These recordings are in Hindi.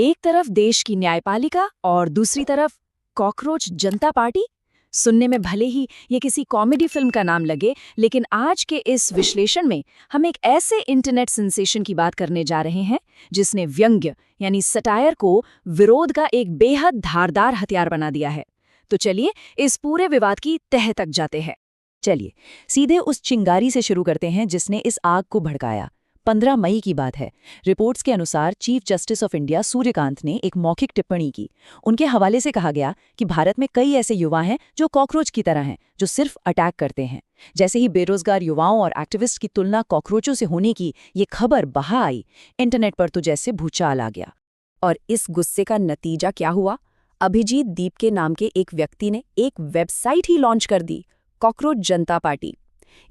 एक तरफ देश की न्यायपालिका और दूसरी तरफ कॉकरोच जनता पार्टी। सुनने में भले ही ये किसी कॉमेडी फिल्म का नाम लगे, लेकिन आज के इस विश्लेषण में हम एक ऐसे इंटरनेट सेंसेशन की बात करने जा रहे हैं जिसने व्यंग्य यानी सटायर को विरोध का एक बेहद धारदार हथियार बना दिया है। तो चलिए इस पूरे विवाद की तह तक जाते हैं। चलिए सीधे उस चिंगारी से शुरू करते हैं जिसने इस आग को भड़काया। 15 मई की बात है। रिपोर्ट्स के अनुसार chief justice of India Suryakant ने एक मौखिक टिप्पणी की। उनके हवाले से कहा गया कि भारत में कई ऐसे युवा हैं जो कॉकरोच की तरह हैं, जो सिर्फ अटैक करते हैं। जैसे ही बेरोजगार युवाओं और एक्टिविस्ट की तुलना कॉकरोचों से होने की ये खबर बाहर आई, इंटरनेट पर तो जैसे भूचाल आ गया। और इस गुस्से का नतीजा क्या हुआ? अभिजीत दीप के नाम के एक व्यक्ति ने एक वेबसाइट ही लॉन्च कर दी, कॉकरोच जनता पार्टी।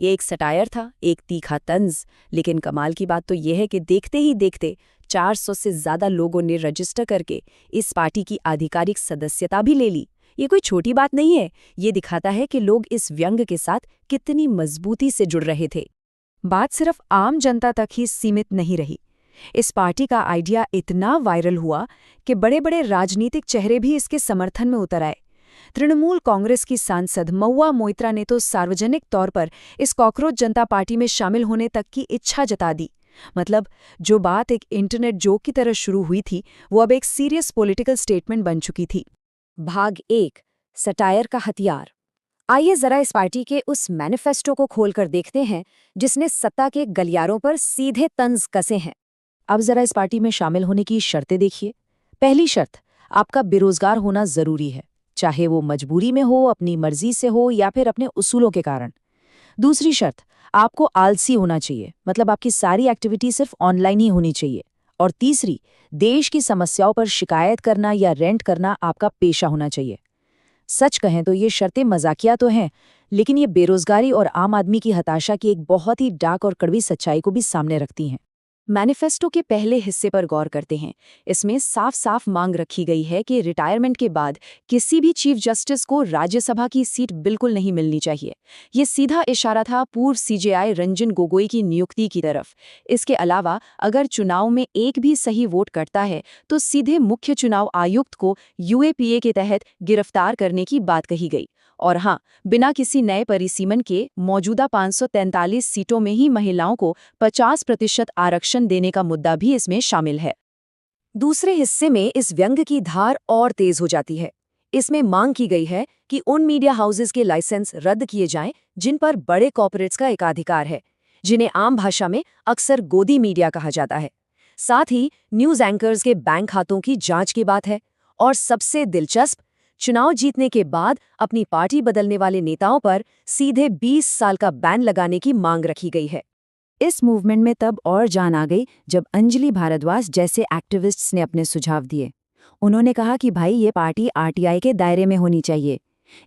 ये एक सटायर था, एक तीखा तंज, लेकिन कमाल की बात तो यह है कि देखते ही देखते 400 से ज्यादा लोगों ने रजिस्टर करके इस पार्टी की आधिकारिक सदस्यता भी ले ली। ये कोई छोटी बात नहीं है, ये दिखाता है कि लोग इस व्यंग के साथ कितनी मजबूती से जुड़ रहे थे। बात सिर्फ आम जनता तक ही सीमित नहीं रही। इस पार्टी का आइडिया इतना वायरल हुआ कि बड़े बड़े राजनीतिक चेहरे भी इसके समर्थन में उतर आए। तृणमूल कांग्रेस की सांसद महुआ मोइत्रा ने तो सार्वजनिक तौर पर इस कॉकरोच जनता पार्टी में शामिल होने तक की इच्छा जता दी। मतलब जो बात एक इंटरनेट जोक की तरह शुरू हुई थी, वो अब एक सीरियस पॉलिटिकल स्टेटमेंट बन चुकी थी। भाग 1, सटायर का हथियार। आइए जरा इस पार्टी के उस मैनिफेस्टो को खोलकर देखते हैं जिसने सत्ता के गलियारों पर सीधे तंज कसे हैं। अब जरा इस पार्टी में शामिल होने की शर्तें देखिए। पहली शर्त, आपका बेरोजगार होना जरूरी है, चाहे वो मजबूरी में हो, अपनी मर्जी से हो या फिर अपने उसूलों के कारण। दूसरी शर्त, आपको आलसी होना चाहिए, मतलब आपकी सारी एक्टिविटी सिर्फ ऑनलाइन ही होनी चाहिए। और तीसरी, देश की समस्याओं पर शिकायत करना या रेंट करना आपका पेशा होना चाहिए। सच कहें तो ये शर्तें मजाकिया तो हैं, लेकिन ये बेरोजगारी और आम आदमी की हताशा की एक बहुत ही डार्क और कड़वी सच्चाई को भी सामने रखती हैं। मैनिफेस्टो के पहले हिस्से पर गौर करते हैं। इसमें साफ साफ मांग रखी गई है कि रिटायरमेंट के बाद किसी भी चीफ जस्टिस को राज्यसभा की सीट बिल्कुल नहीं मिलनी चाहिए। ये सीधा इशारा था पूर्व सीजेआई रंजन गोगोई की नियुक्ति की तरफ। इसके अलावा अगर चुनाव में एक भी सही वोट करता है तो सीधे मुख्य चुनाव आयुक्त को यूएपीए के तहत गिरफ्तार करने की बात कही गई। और हाँ, बिना किसी नए परिसीमन के मौजूदा 543 सीटों में ही महिलाओं को 50% आरक्षण देने का मुद्दा भी इसमें शामिल है। दूसरे हिस्से में इस व्यंग की धार और तेज हो जाती है। इसमें मांग की गई है कि उन मीडिया हाउसेस के लाइसेंस रद्द किए जाएं जिन पर बड़े कॉर्पोरेट्स का एकाधिकार है, जिन्हें आम भाषा में अक्सर गोदी मीडिया कहा जाता है। साथ ही न्यूज एंकर्स के बैंक खातों की जांच की बात है। और सबसे दिलचस्प, चुनाव जीतने के बाद अपनी पार्टी बदलने वाले नेताओं पर सीधे 20 साल का बैन लगाने की मांग रखी गई है। इस मूवमेंट में तब और जान आ गई जब अंजलि भारद्वाज जैसे एक्टिविस्ट्स ने अपने सुझाव दिए। उन्होंने कहा कि भाई ये पार्टी आरटीआई के दायरे में होनी चाहिए।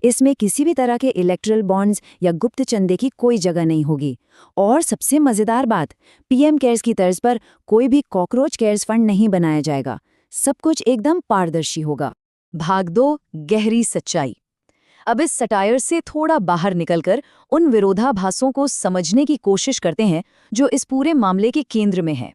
इसमें किसी भी तरह के इलेक्टरल बॉन्ड्स या गुप्त चंदे की कोई जगह नहीं होगी। और सबसे मजेदार बात, पीएम केयर्स की तर्ज पर कोई भी कॉकरोच केयर्स फंड नहीं बनाया जाएगा। सब कुछ एकदम पारदर्शी होगा। भाग 2, गहरी सच्चाई। अब इस सटायर से थोड़ा बाहर निकलकर उन विरोधाभासों को समझने की कोशिश करते हैं जो इस पूरे मामले के केंद्र में है।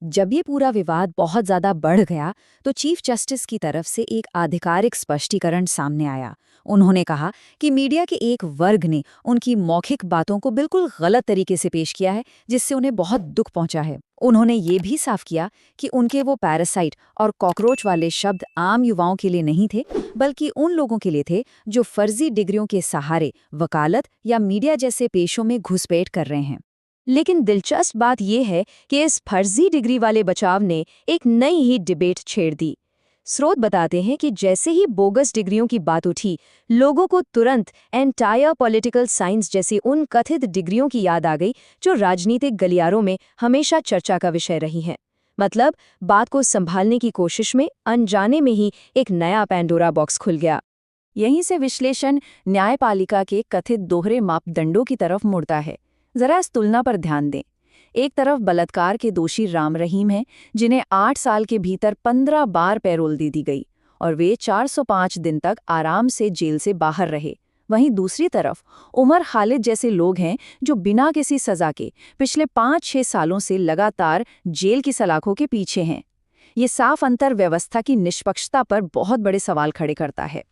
जब ये पूरा विवाद बहुत ज्यादा बढ़ गया तो चीफ जस्टिस की तरफ से एक आधिकारिक स्पष्टीकरण सामने आया। उन्होंने कहा कि मीडिया के एक वर्ग ने उनकी मौखिक बातों को बिल्कुल गलत तरीके से पेश किया है, जिससे उन्हें बहुत दुख पहुंचा है। उन्होंने ये भी साफ किया कि उनके वो पैरासाइट और कॉकरोच वाले शब्द आम युवाओं के लिए नहीं थे, बल्कि उन लोगों के लिए थे जो फर्जी डिग्रियों के सहारे वकालत या मीडिया जैसे पेशों में घुसपैठ कर रहे हैं। लेकिन दिलचस्प बात यह है कि इस फर्जी डिग्री वाले बचाव ने एक नई ही डिबेट छेड़ दी। स्रोत बताते हैं कि जैसे ही बोगस डिग्रियों की बात उठी, लोगों को तुरंत एंटायर पॉलिटिकल साइंस जैसी उन कथित डिग्रियों की याद आ गई जो राजनीतिक गलियारों में हमेशा चर्चा का विषय रही हैं। मतलब बात को संभालने की कोशिश में अनजाने में ही एक नया पैंडोरा बॉक्स खुल गया। यहीं से विश्लेषण न्यायपालिका के कथित दोहरे मापदंडों की तरफ मुड़ता है। जरा इस तुलना पर ध्यान दें। एक तरफ बलात्कार के दोषी राम रहीम हैं, जिन्हें 8 साल के भीतर 15 बार पैरोल दे दी गई और वे 405 दिन तक आराम से जेल से बाहर रहे। वहीं दूसरी तरफ उमर खालिद जैसे लोग हैं जो बिना किसी सजा के पिछले 5-6 सालों से लगातार जेल की सलाखों के पीछे हैं। ये साफ अंतर व्यवस्था की निष्पक्षता पर बहुत बड़े सवाल खड़े करता है।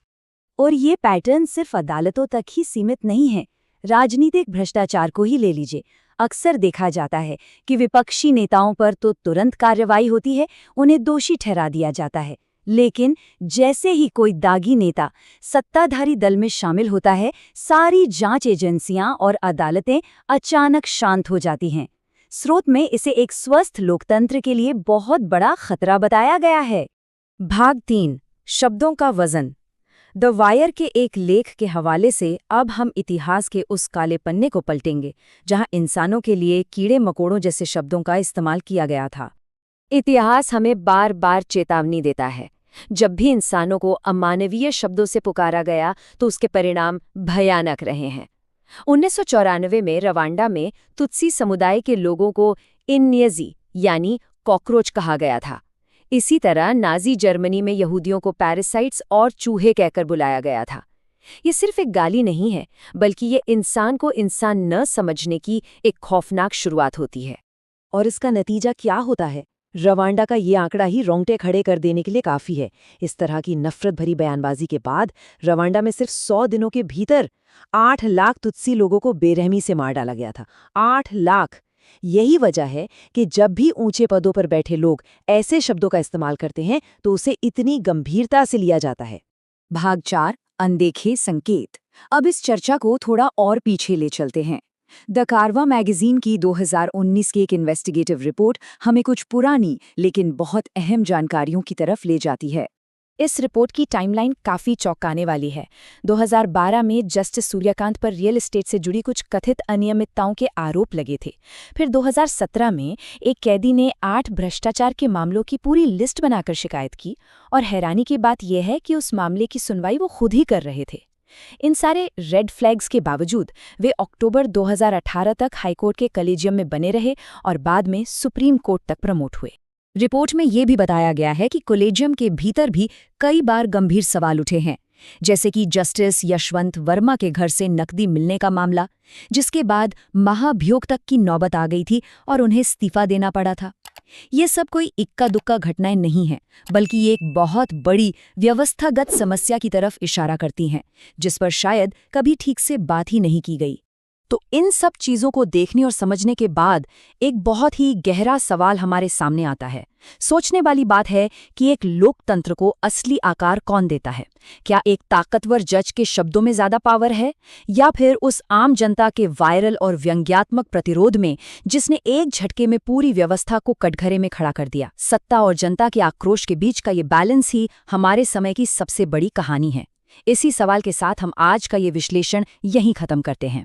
और ये पैटर्न सिर्फ अदालतों तक ही सीमित नहीं है। राजनीतिक भ्रष्टाचार को ही ले लीजिए। अक्सर देखा जाता है कि विपक्षी नेताओं पर तो तुरंत कार्रवाई होती है, उन्हें दोषी ठहरा दिया जाता है, लेकिन जैसे ही कोई दागी नेता सत्ताधारी दल में शामिल होता है, सारी जांच एजेंसियां और अदालतें अचानक शांत हो जाती हैं। स्रोत में इसे एक स्वस्थ लोकतंत्र के लिए बहुत बड़ा खतरा बताया गया है। भाग 3, शब्दों का वजन। द वायर के एक लेख के हवाले से अब हम इतिहास के उस काले पन्ने को पलटेंगे जहां इंसानों के लिए कीड़े मकोड़ों जैसे शब्दों का इस्तेमाल किया गया था। इतिहास हमें बार बार चेतावनी देता है। जब भी इंसानों को अमानवीय शब्दों से पुकारा गया तो उसके परिणाम भयानक रहे हैं। 1994 में रवांडा में तुत्सी समुदाय के लोगों को इन्यजी यानी कॉकरोच कहा गया था। इसी तरह नाजी जर्मनी में यहूदियों को पैरासाइट्स और चूहे कहकर बुलाया गया था। ये सिर्फ एक गाली नहीं है, बल्कि ये इंसान को इंसान न समझने की एक खौफनाक शुरुआत होती है। और इसका नतीजा क्या होता है? रवांडा का ये आंकड़ा ही रोंगटे खड़े कर देने के लिए काफी है। इस तरह की नफरत भरी बयानबाजी के बाद रवांडा में सिर्फ 100 दिनों के भीतर 8 लाख तुत्सी लोगों को बेरहमी से मार डाला गया था। 8 लाख! यही वजह है कि जब भी ऊंचे पदों पर बैठे लोग ऐसे शब्दों का इस्तेमाल करते हैं तो उसे इतनी गंभीरता से लिया जाता है। भाग 4, अनदेखे संकेत। अब इस चर्चा को थोड़ा और पीछे ले चलते हैं। द कारवा मैगजीन की 2019 की एक इन्वेस्टिगेटिव रिपोर्ट हमें कुछ पुरानी लेकिन बहुत अहम जानकारियों की तरफ ले जाती है। इस रिपोर्ट की टाइमलाइन काफ़ी चौंकाने वाली है। 2012 में जस्टिस सूर्यकांत पर रियल एस्टेट से जुड़ी कुछ कथित अनियमितताओं के आरोप लगे थे। फिर 2017 में एक कैदी ने 8 भ्रष्टाचार के मामलों की पूरी लिस्ट बनाकर शिकायत की, और हैरानी की बात यह है कि उस मामले की सुनवाई वो खुद ही कर रहे थे। इन सारे रेड फ्लैग्स के बावजूद वे अक्टूबर 2018 तक हाईकोर्ट के कलेजियम में बने रहे और बाद में सुप्रीम कोर्ट तक प्रमोट हुए। रिपोर्ट में ये भी बताया गया है कि कॉलेजियम के भीतर भी कई बार गंभीर सवाल उठे हैं, जैसे कि जस्टिस यशवंत वर्मा के घर से नकदी मिलने का मामला, जिसके बाद महाभियोग तक की नौबत आ गई थी और उन्हें इस्तीफा देना पड़ा था। ये सब कोई इक्का दुक्का घटनाएं नहीं हैं, बल्कि ये एक बहुत बड़ी व्यवस्थागत समस्या की तरफ इशारा करती हैं, जिस पर शायद कभी ठीक से बात ही नहीं की गई। तो इन सब चीज़ों को देखने और समझने के बाद एक बहुत ही गहरा सवाल हमारे सामने आता है। सोचने वाली बात है कि एक लोकतंत्र को असली आकार कौन देता है? क्या एक ताकतवर जज के शब्दों में ज़्यादा पावर है, या फिर उस आम जनता के वायरल और व्यंग्यात्मक प्रतिरोध में, जिसने एक झटके में पूरी व्यवस्था को कटघरे में खड़ा कर दिया? सत्ता और जनता के आक्रोश के बीच का ये बैलेंस ही हमारे समय की सबसे बड़ी कहानी है। इसी सवाल के साथ हम आज का ये विश्लेषण यहीं खत्म करते हैं।